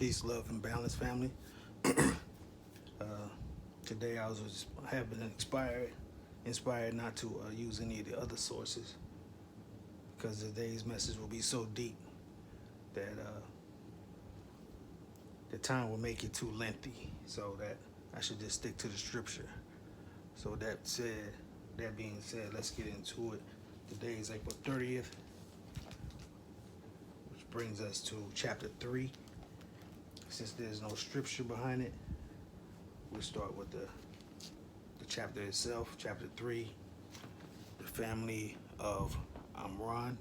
Peace, love, and balance, family. Today have been inspired not to use any of the other sources because today's message will be so deep that the time will make it too lengthy. So that I should just stick to the scripture. So that being said, let's get into it. Today is April 30th, which brings us to chapter 3. Since there's no scripture behind it, we'll start with the chapter itself, chapter 3, the family of Amran.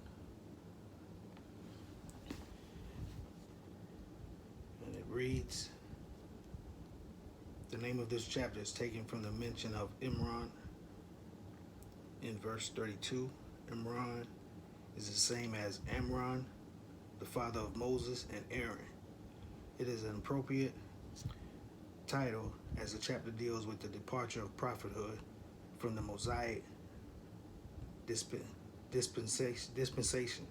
And it reads, the name of this chapter is taken from the mention of Amran in verse 32. Amran is the same as Amran, the father of Moses and Aaron. It is an appropriate title as the chapter deals with the departure of prophethood from the Mosaic dispensation.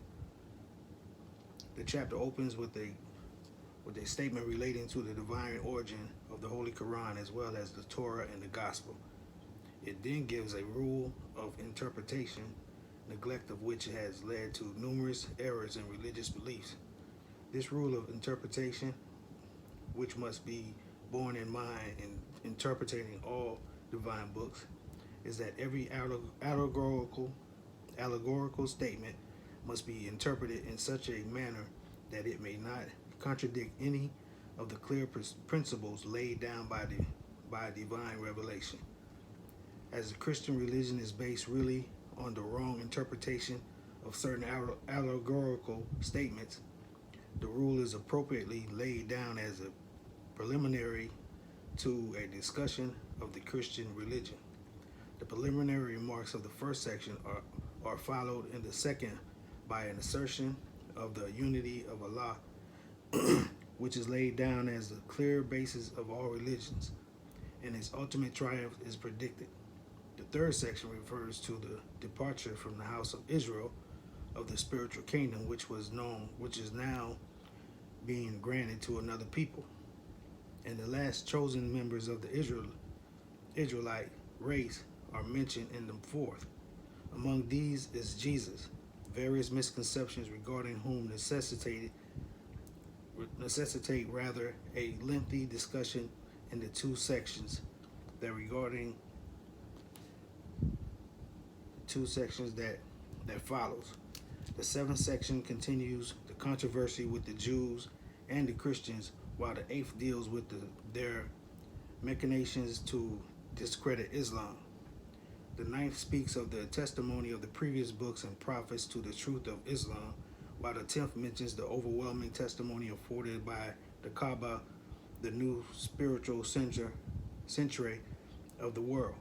The chapter opens with a statement relating to the divine origin of the Holy Quran as well as the Torah and the Gospel. It then gives a rule of interpretation, neglect of which has led to numerous errors in religious beliefs. This rule of interpretation, which must be borne in mind in interpreting all divine books, is that every allegorical statement must be interpreted in such a manner that it may not contradict any of the clear principles laid down by divine revelation. As the Christian religion is based really on the wrong interpretation of certain allegorical statements, the rule is appropriately laid down as a preliminary to a discussion of the Christian religion. The preliminary remarks of the first section are followed in the second by an assertion of the unity of Allah, which is laid down as the clear basis of all religions, and its ultimate triumph is predicted. The third section refers to the departure from the house of Israel of the spiritual kingdom, which is now being granted to another people. And the last chosen members of the Israelite race are mentioned in the fourth. Among these is Jesus. Various misconceptions regarding whom necessitate rather a lengthy discussion in the two sections that follows. The seventh section continues the controversy with the Jews and the Christians, while the eighth deals with their machinations to discredit Islam. The ninth speaks of the testimony of the previous books and prophets to the truth of Islam, while the 10th mentions the overwhelming testimony afforded by the Kaaba, the new spiritual century of the world.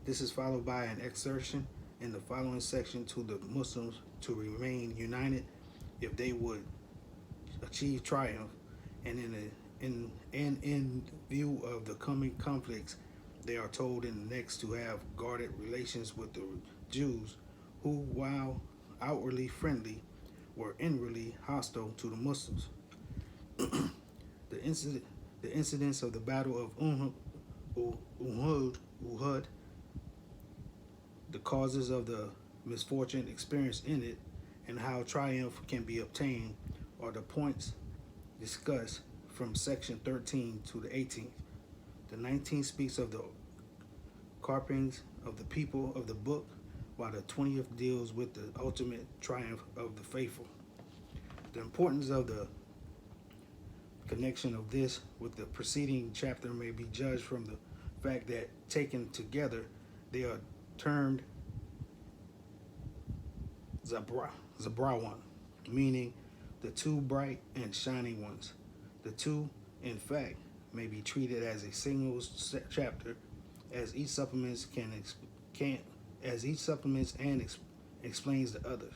This is followed by an exhortation in the following section to the Muslims to remain united if they would achieve triumph, and in view of the coming conflicts, they are told in the next to have guarded relations with the Jews, who, while outwardly friendly, were inwardly hostile to the Muslims. The incidents of the Battle of Uhud, the causes of the misfortune experienced in it, and how triumph can be obtained are the points discussed from section 13 to the 18th. The 19th speaks of the carpings of the people of the book, while the 20th deals with the ultimate triumph of the faithful. The importance of the connection of this with the preceding chapter may be judged from the fact that, taken together, they are termed Zabrawan, meaning the two bright and shining ones. The two, in fact, may be treated as a single chapter, as each supplements explains the other.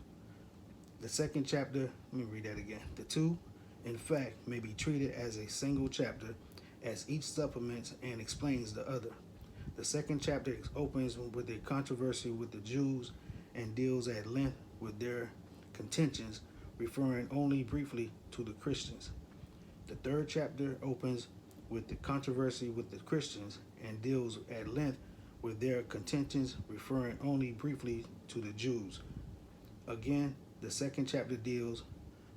The second chapter, let me read that again. The two, in fact, may be treated as a single chapter, as each supplements and explains the other. The second chapter opens with a controversy with the Jews and deals at length with their contentions, referring only briefly to the Christians. The third chapter opens with the controversy with the Christians and deals at length with their contentions, referring only briefly to the Jews. Again, the second chapter deals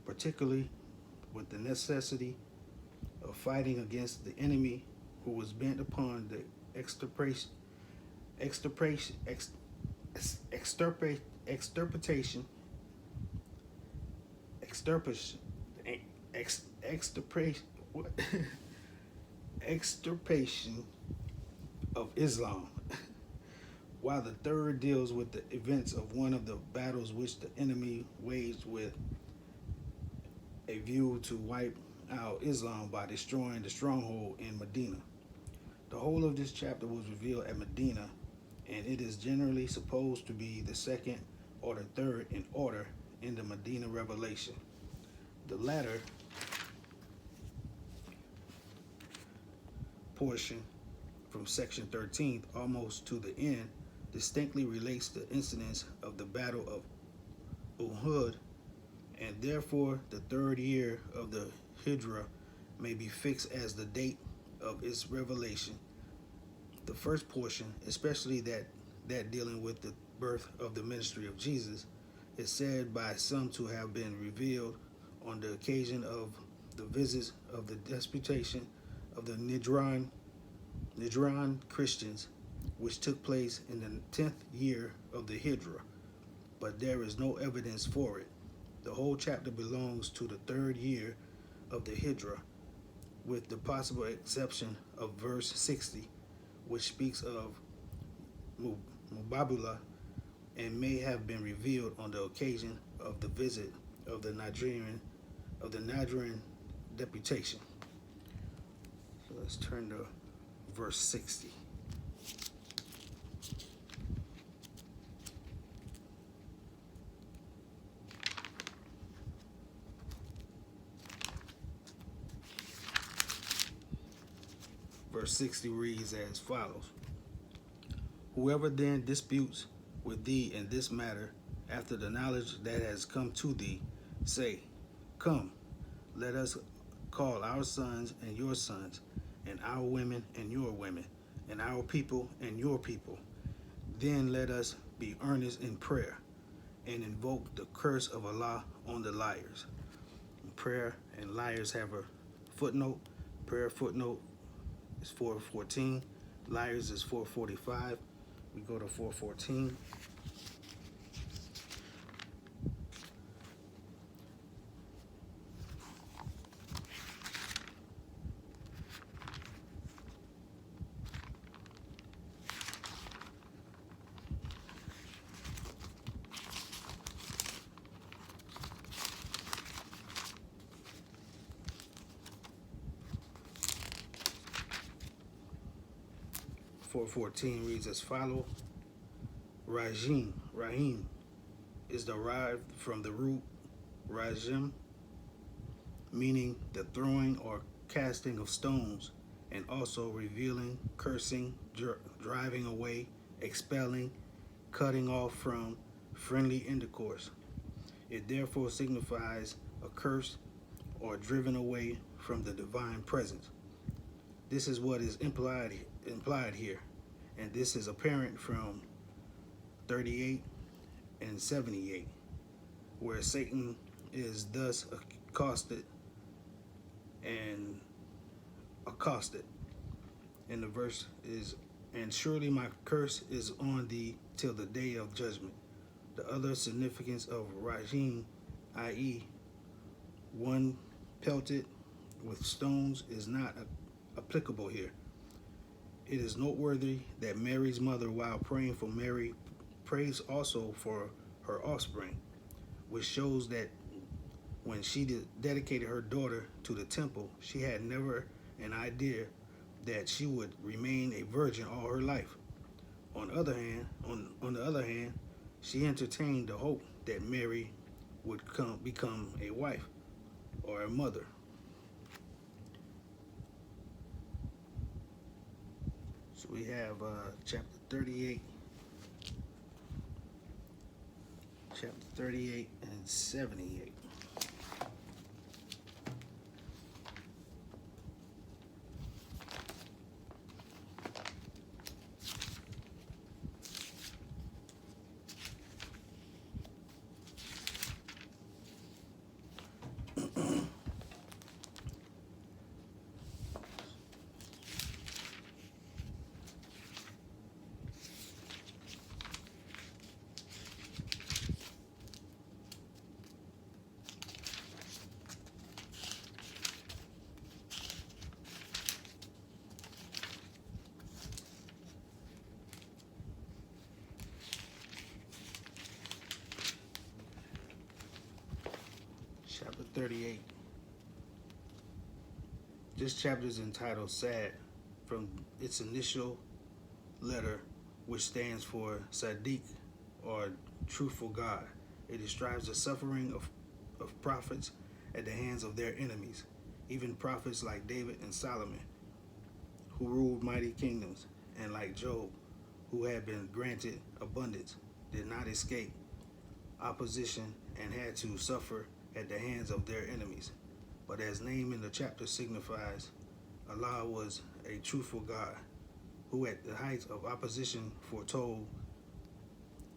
particularly with the necessity of fighting against the enemy who was bent upon the extirpation, extirpation, extirpation, extirpation, extirpation, what? Extirpation of Islam, while the third deals with the events of one of the battles which the enemy waged with a view to wipe out Islam by destroying the stronghold in Medina. The whole of this chapter was revealed at Medina, and it is generally supposed to be the second or the third in order in the Medina revelation. The latter portion from section 13 almost to the end distinctly relates the incidents of the battle of Uhud, and therefore the third year of the Hijrah may be fixed as the date of its revelation. The first portion, especially that dealing with the birth of the ministry of Jesus, is said by some to have been revealed on the occasion of the visits of the disputation of the Najran Christians, which took place in the 10th year of the Hijrah, but there is no evidence for it. The whole chapter belongs to the third year of the Hijrah, with the possible exception of verse 60, which speaks of Mubabula and may have been revealed on the occasion of the visit of the Najran deputation. So let's turn to verse 60. Verse 60 reads as follows: Whoever then disputes with thee in this matter, after the knowledge that has come to thee, say, Come, let us call our sons and your sons, and our women and your women, and our people and your people. Then let us be earnest in prayer, and invoke the curse of Allah on the liars. Prayer and liars have a footnote. Prayer footnote is 414. Liars is 445. We go to 414. Four 14 reads as follows: Rahim is derived from the root rajim, meaning the throwing or casting of stones, and also revealing, cursing, driving away, expelling, cutting off from friendly intercourse. It therefore signifies a curse or driven away from the divine presence. This is what is implied here, and this is apparent from 38 and 78, where Satan is thus accosted. And the verse is, and surely my curse is on thee till the day of judgment. The other significance of Rajim, i.e. one pelted with stones, is not applicable here. It is noteworthy that Mary's mother, while praying for Mary, prays also for her offspring, which shows that when she dedicated her daughter to the temple, she had never an idea that she would remain a virgin all her life. On the other hand, she entertained the hope that Mary would become a wife or a mother. So we have chapter 38 and 78. 38. This chapter is entitled Sad, from its initial letter, which stands for Sadiq, or truthful God. It describes the suffering of prophets at the hands of their enemies, even prophets like David and Solomon, who ruled mighty kingdoms, and like Job, who had been granted abundance, did not escape opposition and had to suffer at the hands of their enemies. But as name in the chapter signifies, Allah was a truthful God, who at the height of opposition foretold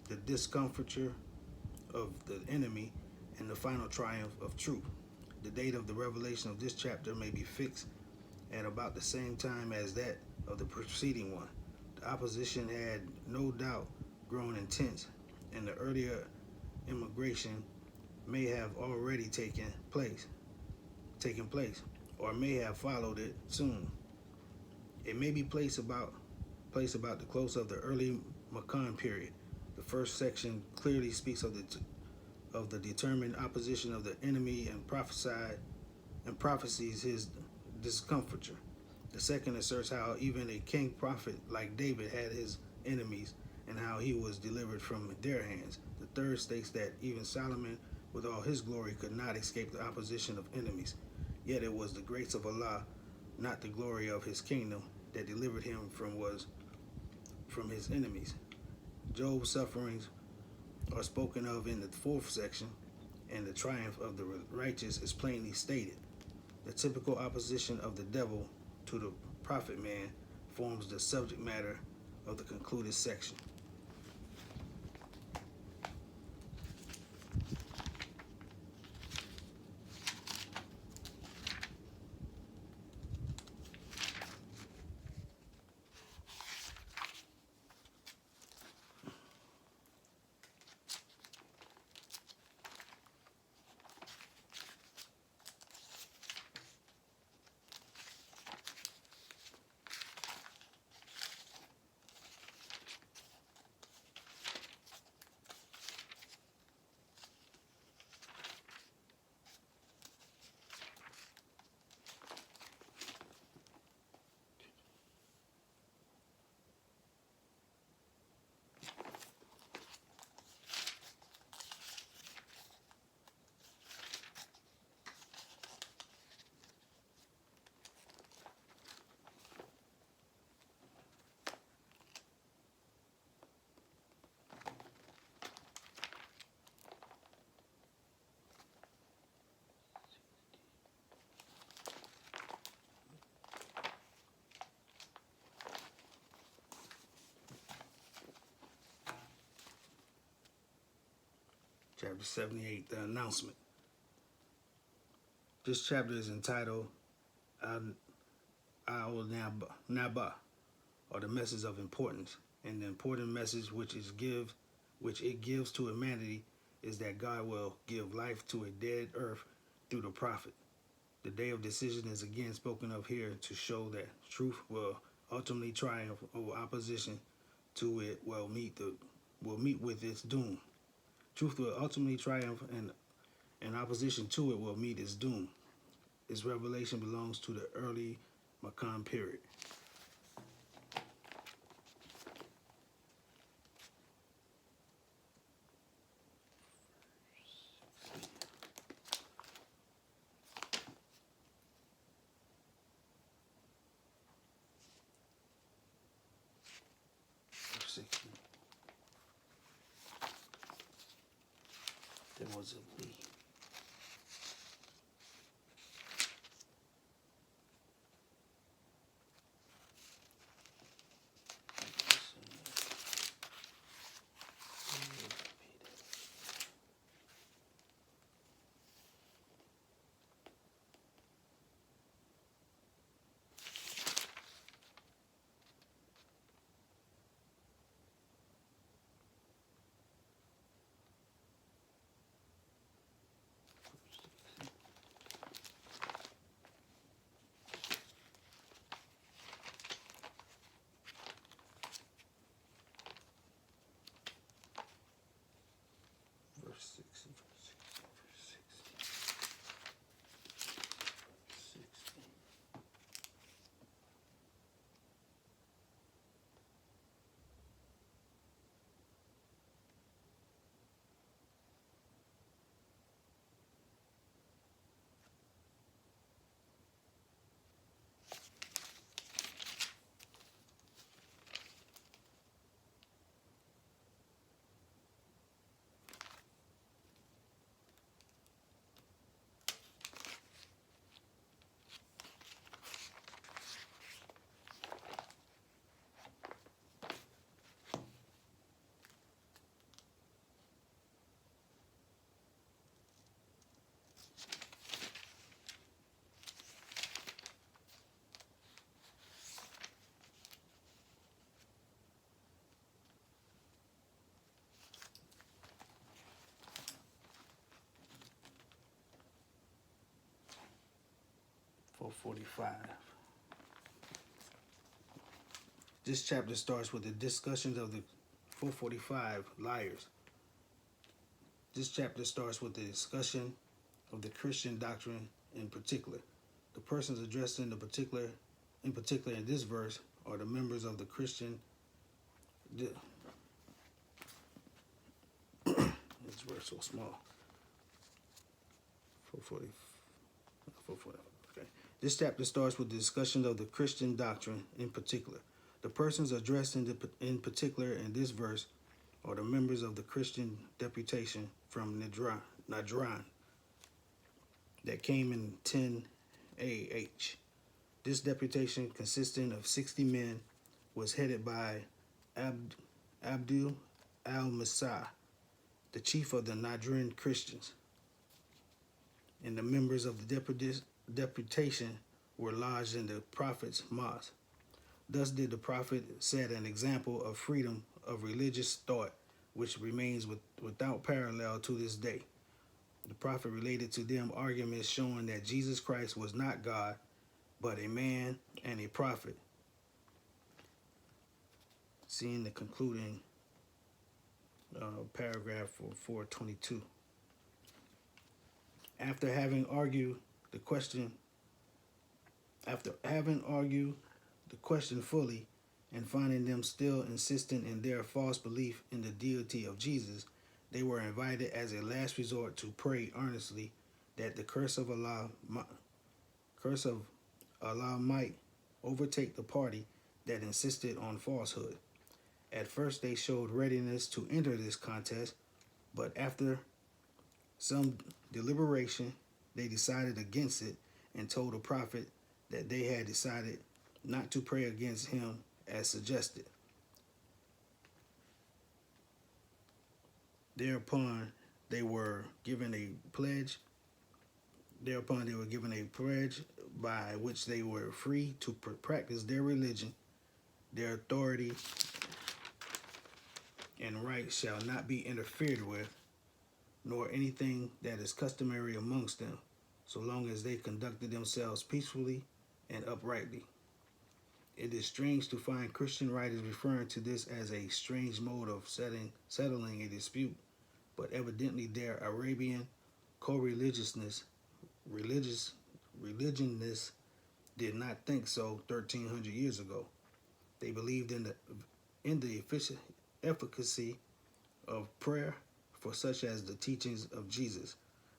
the discomfiture of the enemy and the final triumph of truth. The date of the revelation of this chapter may be fixed at about the same time as that of the preceding one. The opposition had no doubt grown intense, and the earlier immigration may have already taken place, or may have followed it soon. It may be placed about the close of the early Makkah period. The first section clearly speaks of the determined opposition of the enemy and prophesies his discomfiture. The second asserts how even a king prophet like David had his enemies and how he was delivered from their hands. The third states that even Solomon, with all his glory, could not escape the opposition of enemies. Yet it was the grace of Allah, not the glory of his kingdom, that delivered him from his enemies. Job's sufferings are spoken of in the fourth section, and the triumph of the righteous is plainly stated. The typical opposition of the devil to the prophet man forms the subject matter of the concluded section. Chapter 78, the announcement. This chapter is entitled Al-Naba, or the message of importance. And the important message which it gives to humanity is that God will give life to a dead earth through the prophet. The day of decision is again spoken of here to show that truth will ultimately triumph over opposition to it will meet with its doom. Truth will ultimately triumph, and opposition to it will meet its doom. Its revelation belongs to the early Makkah period. Verse 60. There was a we. Verse 60. 445. This chapter starts with the discussions of the 445 liars. This chapter starts with the discussion of the Christian doctrine in particular. The persons addressed in particular in this verse are the members of the Christian. This verse so small. 440. 440. Okay. This chapter starts with the discussion of the Christian doctrine in particular. The persons addressed in particular in this verse are the members of the Christian deputation from Nadran that came in 10 AH. This deputation, consisting of 60 men, was headed by Abdul al-Masih, the chief of the Nadran Christians, and the members of the deputation were lodged in the prophet's mosque. Thus did the prophet set an example of freedom of religious thought, which remains without parallel to this day. The prophet related to them arguments showing that Jesus Christ was not God, but a man and a prophet. Seeing the concluding paragraph for 422. After having argued the question fully and finding them still insistent in their false belief in the deity of Jesus, they were invited as a last resort to pray earnestly that the curse of Allah might overtake the party that insisted on falsehood. At first they showed readiness to enter this contest, but after some deliberation they decided against it and told the prophet that they had decided not to pray against him as suggested. Thereupon they were given a pledge by which they were free to practice their religion. Their authority and rights shall not be interfered with, nor anything that is customary amongst them, so long as they conducted themselves peacefully and uprightly. It is strange to find Christian writers referring to this as a strange mode of settling a dispute, but evidently their Arabian co-religionists did not think so 1,300 years ago. They believed in the efficacy of prayer for such as the teachings of Jesus.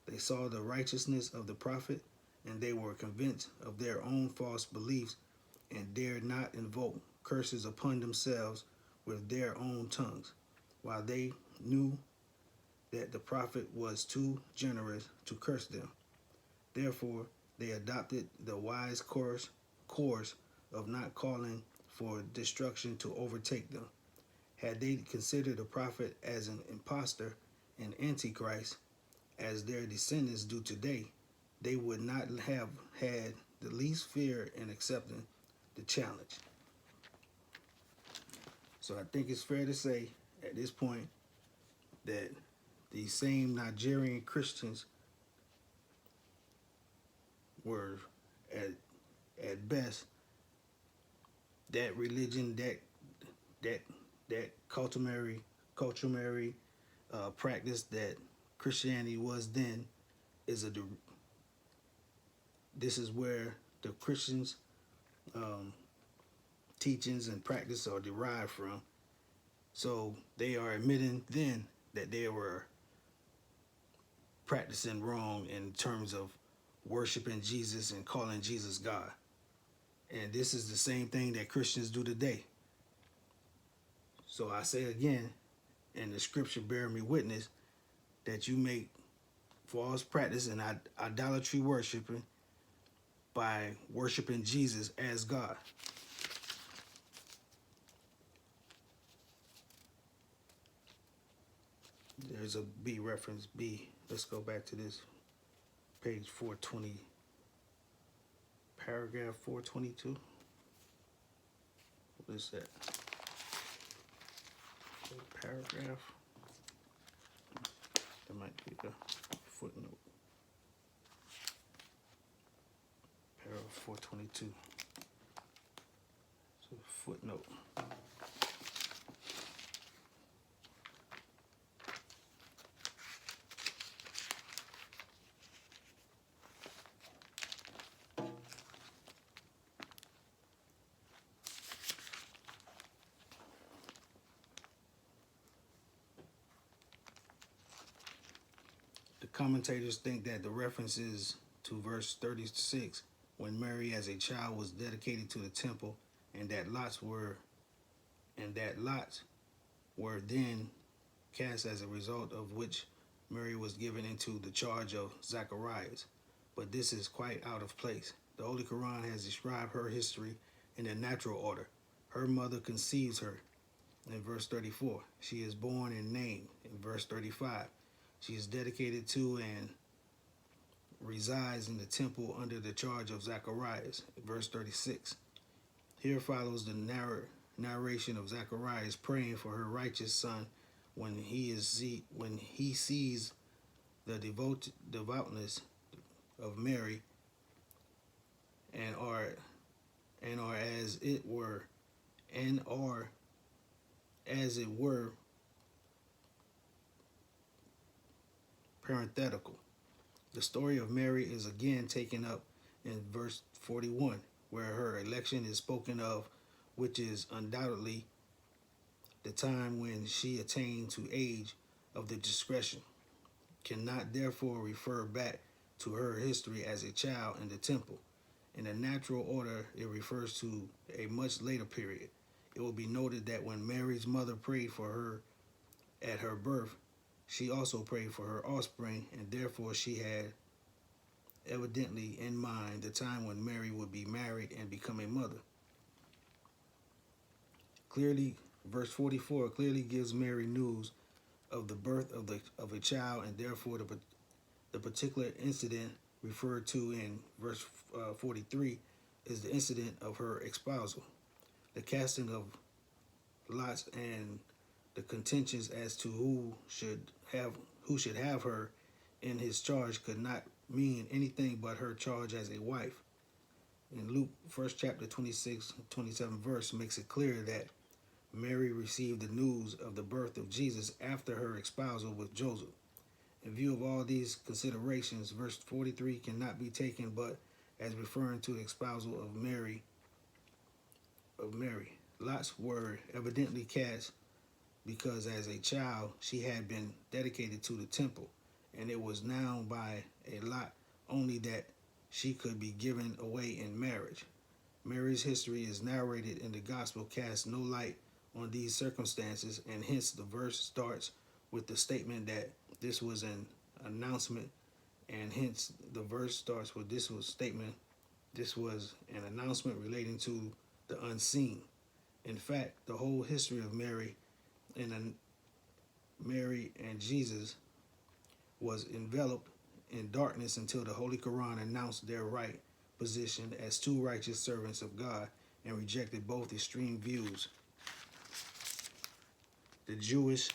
They saw the righteousness of the prophet, and they were convinced of their own false beliefs and dared not invoke curses upon themselves with their own tongues, while they knew that the prophet was too generous to curse them. Therefore, they adopted the wise course of not calling for destruction to overtake them. Had they considered the prophet as an impostor and antichrist, as their descendants do today, they would not have had the least fear in accepting the challenge. So I think it's fair to say at this point that these same Nigerian Christians were at best that religion, that customary practice that Christianity was then this is where the Christians teachings and practice are derived from. So they are admitting then that they were practicing wrong in terms of worshiping Jesus and calling Jesus God. And this is the same thing that Christians do today. So I say again, and the scripture bear me witness, that you make false practice and idolatry worshiping by worshiping Jesus as God. There's a B reference, B. Let's go back to this page 420, paragraph 422. What is that? Paragraph. That might be the footnote. Paragraph 422. So footnote. The commentators think that the reference is to verse 36, when Mary as a child was dedicated to the temple, and that lots were then cast, as a result of which Mary was given into the charge of Zacharias. But this is quite out of place. The Holy Quran has described her history in a natural order. Her mother conceives her in verse 34. She is born and named in verse 35. She is dedicated to and resides in the temple under the charge of Zacharias, verse 36. Here follows the narration of Zacharias praying for her righteous son when he sees the devoutness of Mary and are as it were parenthetical. The story of Mary is again taken up in verse 41, where her election is spoken of, which is undoubtedly the time when she attained to age of the discretion, cannot therefore refer back to her history as a child in the temple. In a natural order, it refers to a much later period. It will be noted that when Mary's mother prayed for her at her birth, she also prayed for her offspring, and therefore she had evidently in mind the time when Mary would be married and become a mother. Clearly, verse 44 clearly gives Mary news of the birth of a child, and therefore the particular incident referred to in verse 43 is the incident of her espousal. The casting of lots and the contentions as to who should have her in his charge could not mean anything but her charge as a wife. In Luke, first chapter 26, 27 verse makes it clear that Mary received the news of the birth of Jesus after her espousal with Joseph. In view of all these considerations, verse 43 cannot be taken but as referring to the espousal of Mary. Lots were evidently cast because as a child she had been dedicated to the temple, and it was now by a lot only that she could be given away in marriage. Mary's history is narrated in the gospel casts no light on these circumstances, and hence the verse starts with the statement that this was an announcement, and hence the verse starts with this was an announcement relating to the unseen. In fact, the whole history of Mary and Jesus was enveloped in darkness until the Holy Quran announced their right position as two righteous servants of God and rejected both extreme views. The Jewish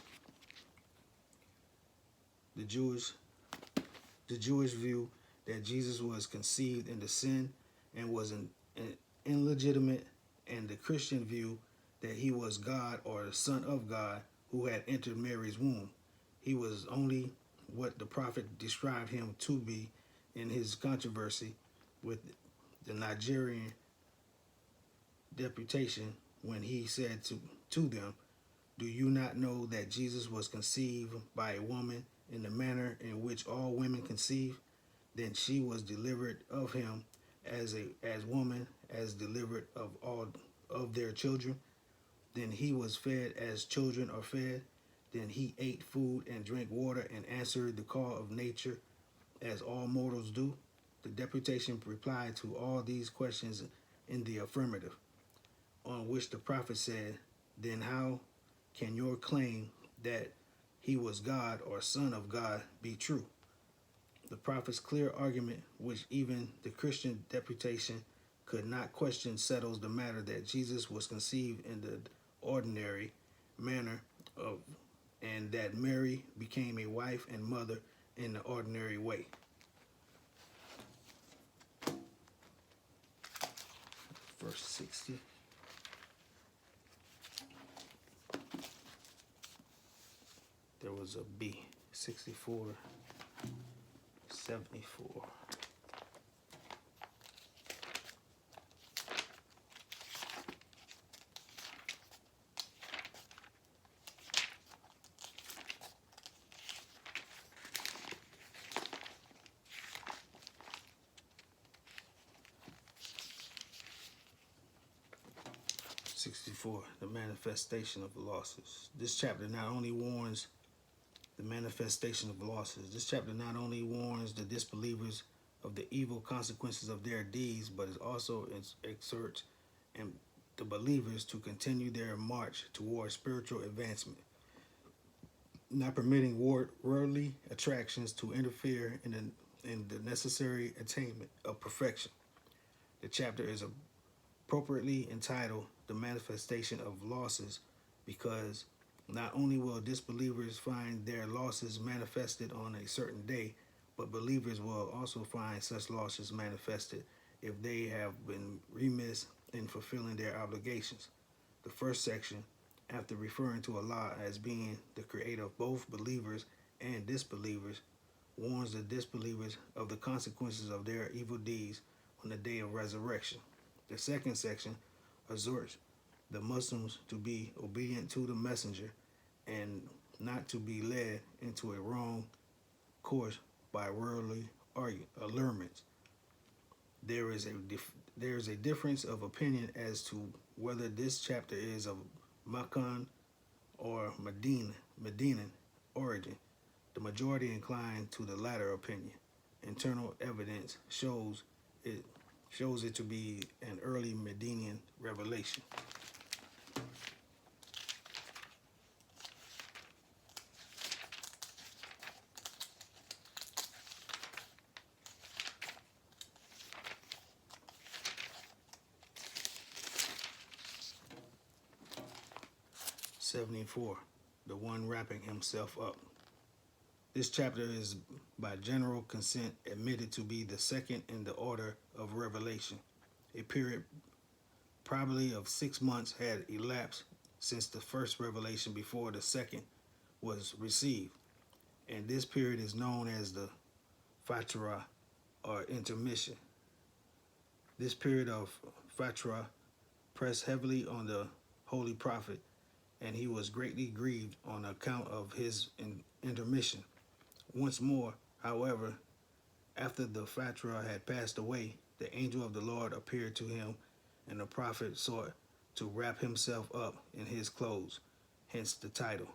view that Jesus was conceived in the sin and was an illegitimate, and the Christian view that he was God or the Son of God who had entered Mary's womb. He was only what the prophet described him to be in his controversy with the Nigerian deputation when he said to them, "Do you not know that Jesus was conceived by a woman in the manner in which all women conceive? Then she was delivered of him as woman as delivered of all of their children. Then he was fed as children are fed. Then he ate food and drank water and answered the call of nature as all mortals do." The deputation replied to all these questions in the affirmative, on which the prophet said, "Then how can your claim that he was God or Son of God be true?" The prophet's clear argument, which even the Christian deputation could not question, settles the matter that Jesus was conceived in the ordinary manner and that Mary became a wife and mother in the ordinary way. verse 60. There was a B, 64, 74. The manifestation of losses. This chapter not only warns the manifestation of losses. This chapter not only warns the disbelievers of the evil consequences of their deeds, but it also exhorts and the believers to continue their march towards spiritual advancement, not permitting worldly attractions to interfere in the necessary attainment of perfection. The chapter is appropriately entitled The Manifestation of Losses because not only will disbelievers find their losses manifested on a certain day, but believers will also find such losses manifested if they have been remiss in fulfilling their obligations. The first section, after referring to Allah as being the creator of both believers and disbelievers, warns the disbelievers of the consequences of their evil deeds on the day of resurrection. The second section exhorts the Muslims to be obedient to the messenger and not to be led into a wrong course by worldly allurements. There is a difference of opinion as to whether this chapter is of Makkah or Medinan origin. The majority incline to the latter opinion. Internal evidence shows it to be an early Medinian revelation. '74, the one wrapping himself up. This chapter is by general consent admitted to be the second in the order of revelation. A period probably of 6 months had elapsed since the first revelation before the second was received, and this period is known as the Fatra or intermission. This period of Fatra pressed heavily on the Holy Prophet, and he was greatly grieved on account of his intermission. Once more, however, after the Fatra had passed away, the angel of the Lord appeared to him, and the prophet sought to wrap himself up in his clothes, hence the title.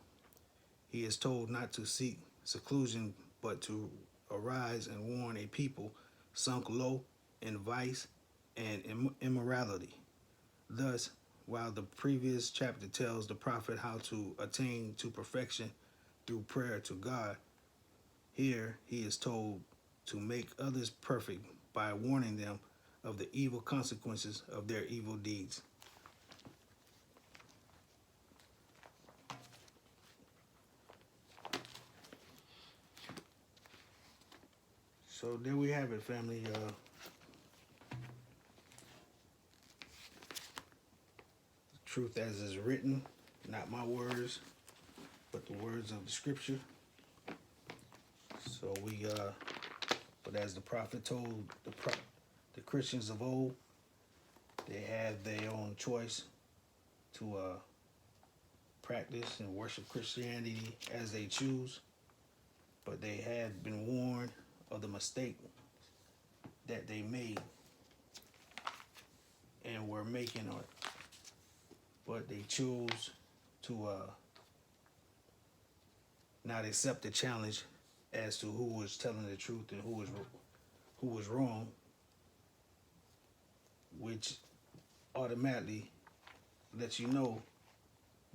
He is told not to seek seclusion, but to arise and warn a people sunk low in vice and immorality. Thus, while the previous chapter tells the prophet how to attain to perfection through prayer to God, here he is told to make others perfect by warning them of the evil consequences of their evil deeds. So there we have it, family. Truth as is written, not my words, but the words of the scripture. So but as the prophet told the Christians of old, they had their own choice to practice and worship Christianity as they choose, but they had been warned of the mistake that they made and were making on it. But they chose to not accept the challenge as to who was telling the truth and who was wrong, which automatically lets you know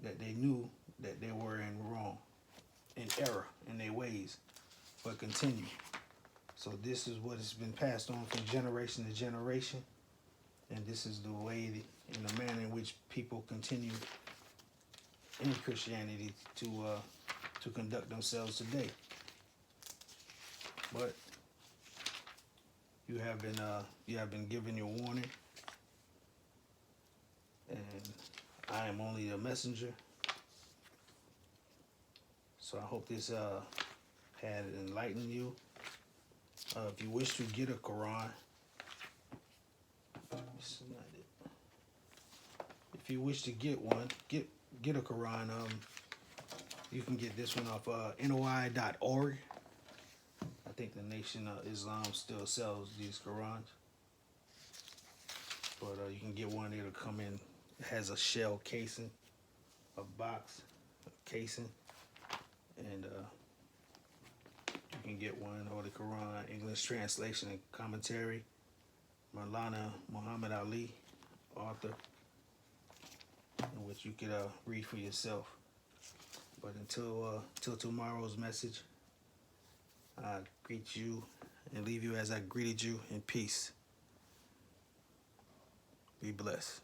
that they knew that they were in wrong, in error in their ways, but continue. So this is what has been passed on from generation to generation, and this is the way and the manner in which people continue in Christianity to conduct themselves today. But you have been given your warning, I am only a messenger. So I hope this had enlightened you. If you wish to get a Quran, this is not it. If you wish to get one, get a Quran. You can get this one off NOI.org. I think the Nation of Islam still sells these Qurans, but you can get one. It'll come in. It has a shell casing, a box casing, and you can get one, or the Quran English translation and commentary. Maulana Muhammad Ali, author, in which you could read for yourself. But until tomorrow's message, I greet you and leave you as I greeted you in peace. Be blessed.